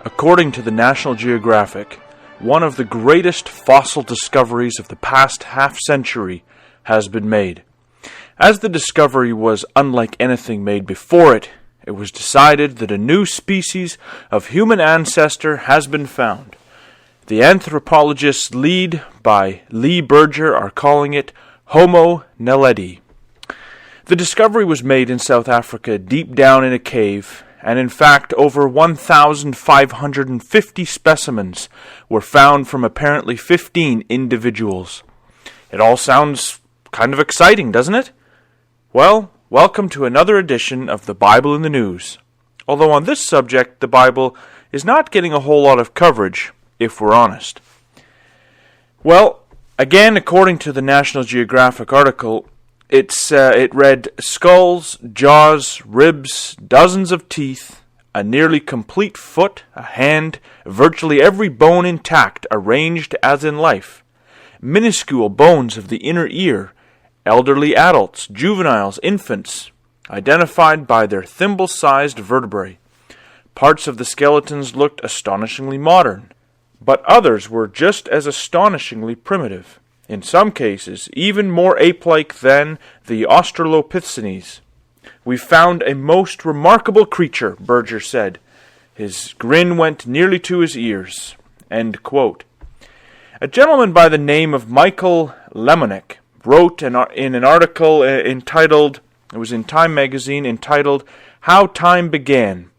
According to the National Geographic, one of the greatest fossil discoveries of the past half-century has been made. As the discovery was unlike anything made before it, it was decided that a new species of human ancestor has been found. The anthropologists led by Berger are calling it Homo Naledi. The discovery was made in South Africa deep down in a cave, and in fact over 1,550 specimens were found from apparently 15 individuals. It all sounds kind of exciting, doesn't it? Well, welcome to another edition of the Bible in the News. Although on this subject, the Bible is not getting a whole lot of coverage, if we're honest. Well, again, according to the National Geographic article, it read, skulls, jaws, ribs, dozens of teeth, a nearly complete foot, a hand, virtually every bone intact, arranged as in life, minuscule bones of the inner ear, elderly adults, juveniles, infants, identified by their thimble-sized vertebrae. Parts of the skeletons looked astonishingly modern, but others were just as astonishingly primitive. In some cases, even more ape-like than the Australopithecines. "We found a most remarkable creature," Berger said. His grin went nearly to his ears. End quote. A gentleman by the name of Michael Lemonek wrote in an article entitled, it was in Time magazine, entitled, "How Time Began,"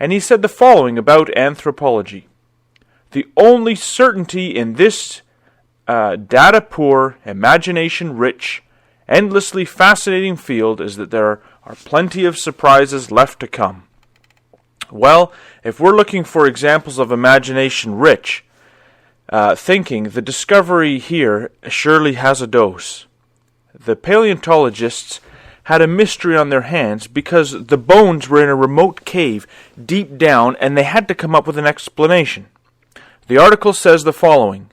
and he said the following about anthropology. "The only certainty in this data-poor, imagination-rich, endlessly fascinating field is that there are plenty of surprises left to come." Well, if we're looking for examples of imagination-rich thinking, the discovery here surely has a dose. The paleontologists had a mystery on their hands because the bones were in a remote cave deep down and they had to come up with an explanation. The article says the following.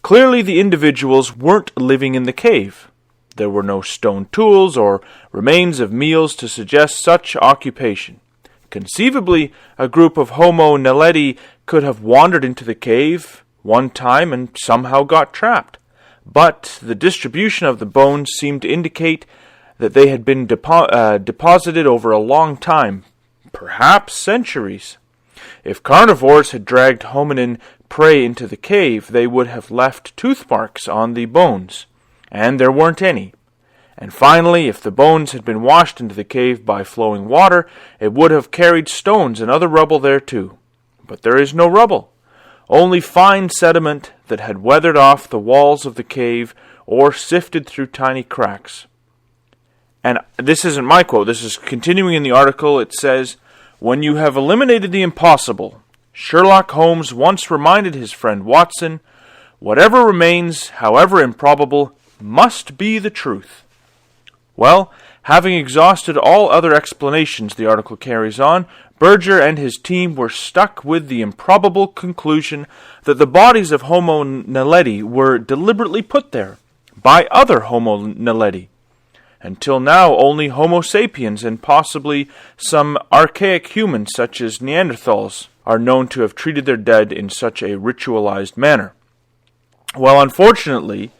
Clearly the individuals weren't living in the cave. There were no stone tools or remains of meals to suggest such occupation. Conceivably, a group of Homo Naledi could have wandered into the cave one time and somehow got trapped. But the distribution of the bones seemed to indicate that they had been deposited over a long time, perhaps centuries. If carnivores had dragged hominin prey into the cave, they would have left tooth marks on the bones, and there weren't any. And finally, if the bones had been washed into the cave by flowing water, it would have carried stones and other rubble there too. But there is no rubble, only fine sediment that had weathered off the walls of the cave or sifted through tiny cracks. And this isn't my quote, this is continuing in the article. It says, "When you have eliminated the impossible, Sherlock Holmes once reminded his friend Watson, whatever remains, however improbable, must be the truth." Well, having exhausted all other explanations, the article carries on, Berger and his team were stuck with the improbable conclusion that the bodies of Homo Naledi were deliberately put there by other Homo Naledi. Until now, only Homo sapiens and possibly some archaic humans such as Neanderthals are known to have treated their dead in such a ritualized manner. Well, unfortunately,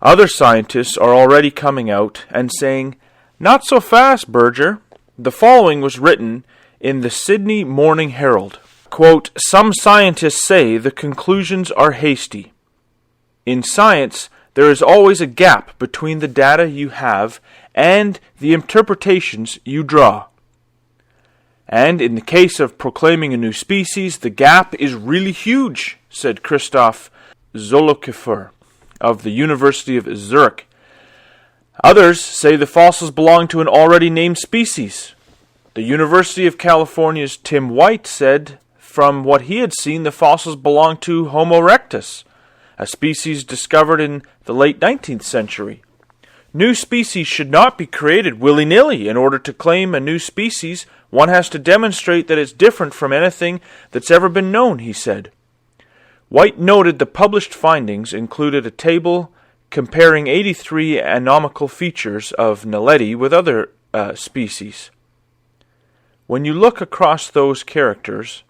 other scientists are already coming out and saying, "Not so fast, Berger." The following was written in the Sydney Morning Herald. Quote, "Some scientists say the conclusions are hasty. In science, there is always a gap between the data you have and the interpretations you draw. And in the case of proclaiming a new species, the gap is really huge," said Christoph Zollikifer of the University of Zurich. Others say the fossils belong to an already named species. The University of California's Tim White said from what he had seen, the fossils belong to Homo erectus, a species discovered in the late 19th century. New species should not be created willy-nilly. In order to claim a new species, one has to demonstrate that it's different from anything that's ever been known, he said. White noted the published findings included a table comparing 83 anatomical features of Naledi with other species. When you look across those characters,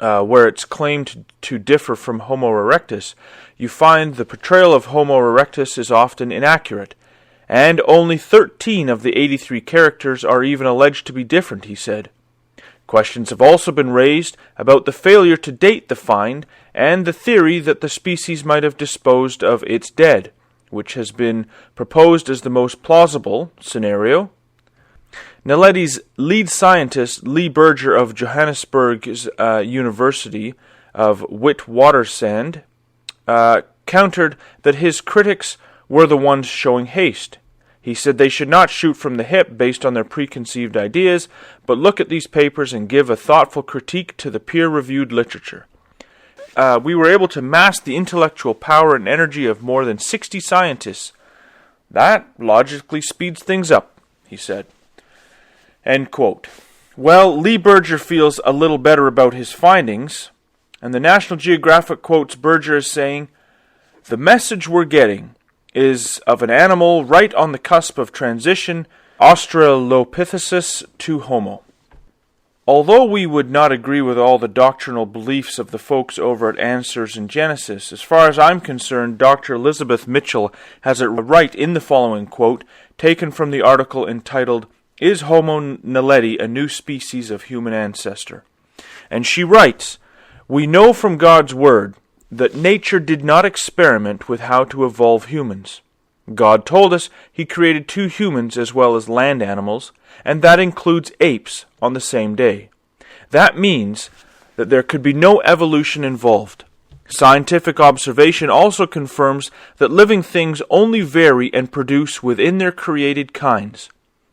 where it's claimed to differ from Homo erectus, you find the portrayal of Homo erectus is often inaccurate, and only 13 of the 83 characters are even alleged to be different, he said. Questions have also been raised about the failure to date the find and the theory that the species might have disposed of its dead, which has been proposed as the most plausible scenario. Naledi's lead scientist, Berger of Johannesburg's University of Witwatersrand, countered that his critics were the ones showing haste. He said they should not shoot from the hip based on their preconceived ideas, but look at these papers and give a thoughtful critique to the peer-reviewed literature. We were able to mass the intellectual power and energy of more than 60 scientists. That logically speeds things up, he said. End quote. Well, Berger feels a little better about his findings, and the National Geographic quotes Berger as saying, "The message we're getting is of an animal right on the cusp of transition, Australopithecus to Homo." Although we would not agree with all the doctrinal beliefs of the folks over at Answers in Genesis, as far as I'm concerned, Dr. Elizabeth Mitchell has it right in the following quote, taken from the article entitled, "Is Homo Naledi a New Species of Human Ancestor?" And she writes, "We know from God's Word that nature did not experiment with how to evolve humans. God told us He created 2 humans as well as land animals, and that includes apes on the same day. That means that there could be no evolution involved. Scientific observation also confirms that living things only vary and produce within their created kinds.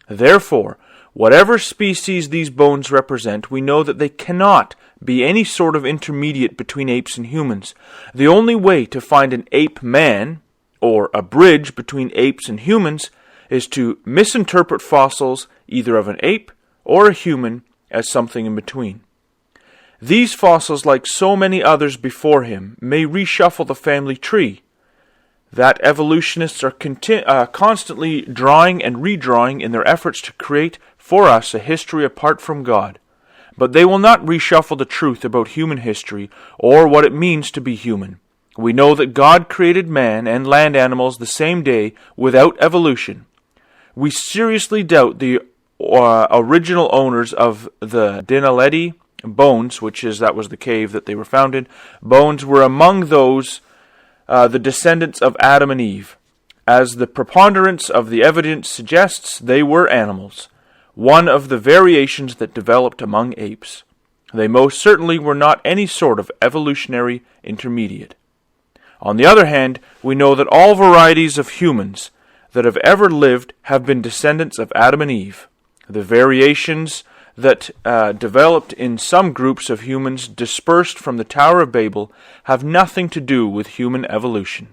Therefore, whatever species these bones represent, we know that they cannot be any sort of intermediate between apes and humans. The only way to find an ape-man, or a bridge between apes and humans, is to misinterpret fossils either of an ape or a human as something in between. These fossils, like so many others before him, may reshuffle the family tree. That evolutionists are constantly drawing and redrawing in their efforts to create for us a history apart from God. But they will not reshuffle the truth about human history or what it means to be human. We know that God created man and land animals the same day without evolution. We seriously doubt the original owners of the Naledi bones, that was the cave that they were found in, bones were among those the descendants of Adam and Eve. As the preponderance of the evidence suggests, they were animals, one of the variations that developed among apes. They most certainly were not any sort of evolutionary intermediate. On the other hand, we know that all varieties of humans that have ever lived have been descendants of Adam and Eve. The variations that developed in some groups of humans dispersed from the Tower of Babel have nothing to do with human evolution.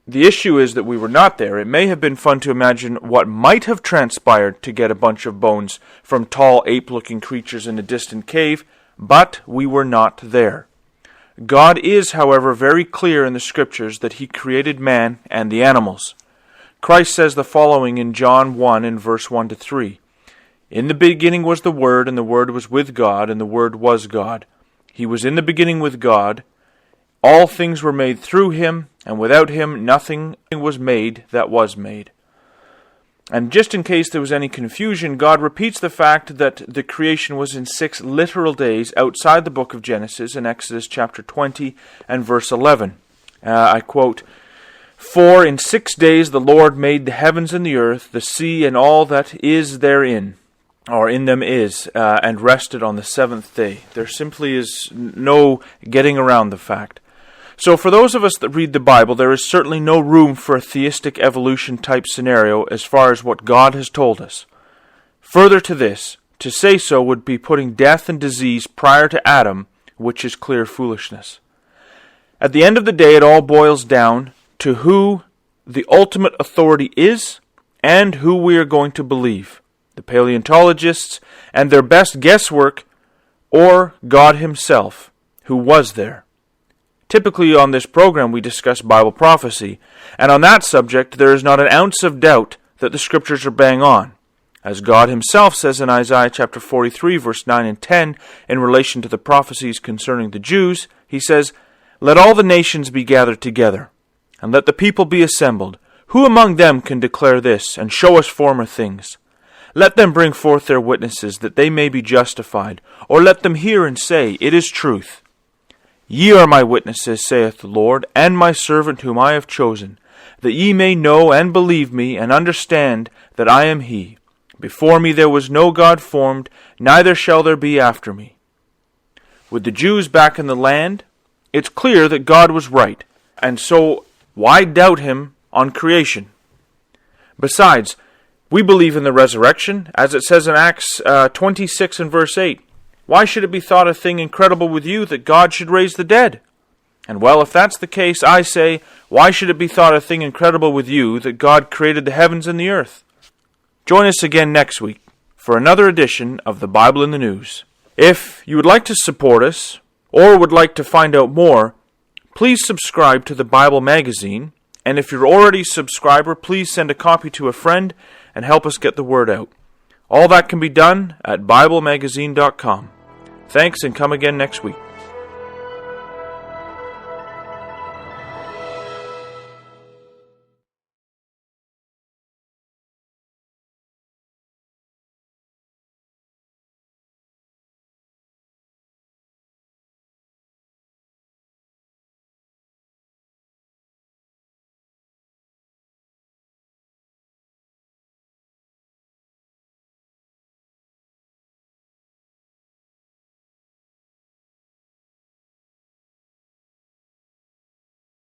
The issue is that we were not there. It may have been fun to imagine what might have transpired to get a bunch of bones from tall ape-looking creatures in a distant cave, but we were not there. God is, however, very clear in the Scriptures that He created man and the animals. Christ says the following in John 1 in verse 1-3. "In the beginning was the Word, and the Word was with God, and the Word was God. He was in the beginning with God. All things were made through Him, and without Him nothing was made that was made." And just in case there was any confusion, God repeats the fact that the creation was in 6 literal days outside the book of Genesis in Exodus chapter 20 and verse 11. I quote, "For in 6 days the Lord made the heavens and the earth, the sea, and all that is therein, or in them is, and rested on the 7th day." There simply is no getting around the fact. So for those of us that read the Bible, there is certainly no room for a theistic evolution type scenario as far as what God has told us. Further to this, to say so would be putting death and disease prior to Adam, which is clear foolishness. At the end of the day, it all boils down to who the ultimate authority is and who we are going to believe. The paleontologists and their best guesswork, or God Himself, who was there. Typically on this program we discuss Bible prophecy, and on that subject there is not an ounce of doubt that the Scriptures are bang on. As God himself says in Isaiah chapter 43, verse 9 and 10, in relation to the prophecies concerning the Jews, he says, "Let all the nations be gathered together, and let the people be assembled. Who among them can declare this, and show us former things? Let them bring forth their witnesses, that they may be justified, or let them hear and say, It is truth. Ye are my witnesses, saith the Lord, and my servant whom I have chosen, that ye may know and believe me, and understand that I am he. Before me there was no God formed, neither shall there be after me." With the Jews back in the land, it's clear that God was right, and so why doubt him on creation? Besides, we believe in the resurrection, as it says in Acts 26 and verse 8. Why should it be thought a thing incredible with you that God should raise the dead? And well, if that's the case, I say, why should it be thought a thing incredible with you that God created the heavens and the earth? Join us again next week for another edition of the Bible in the News. If you would like to support us, or would like to find out more, please subscribe to the Bible magazine, and if you're already a subscriber, please send a copy to a friend and help us get the word out. All that can be done at BibleMagazine.com. Thanks, and come again next week.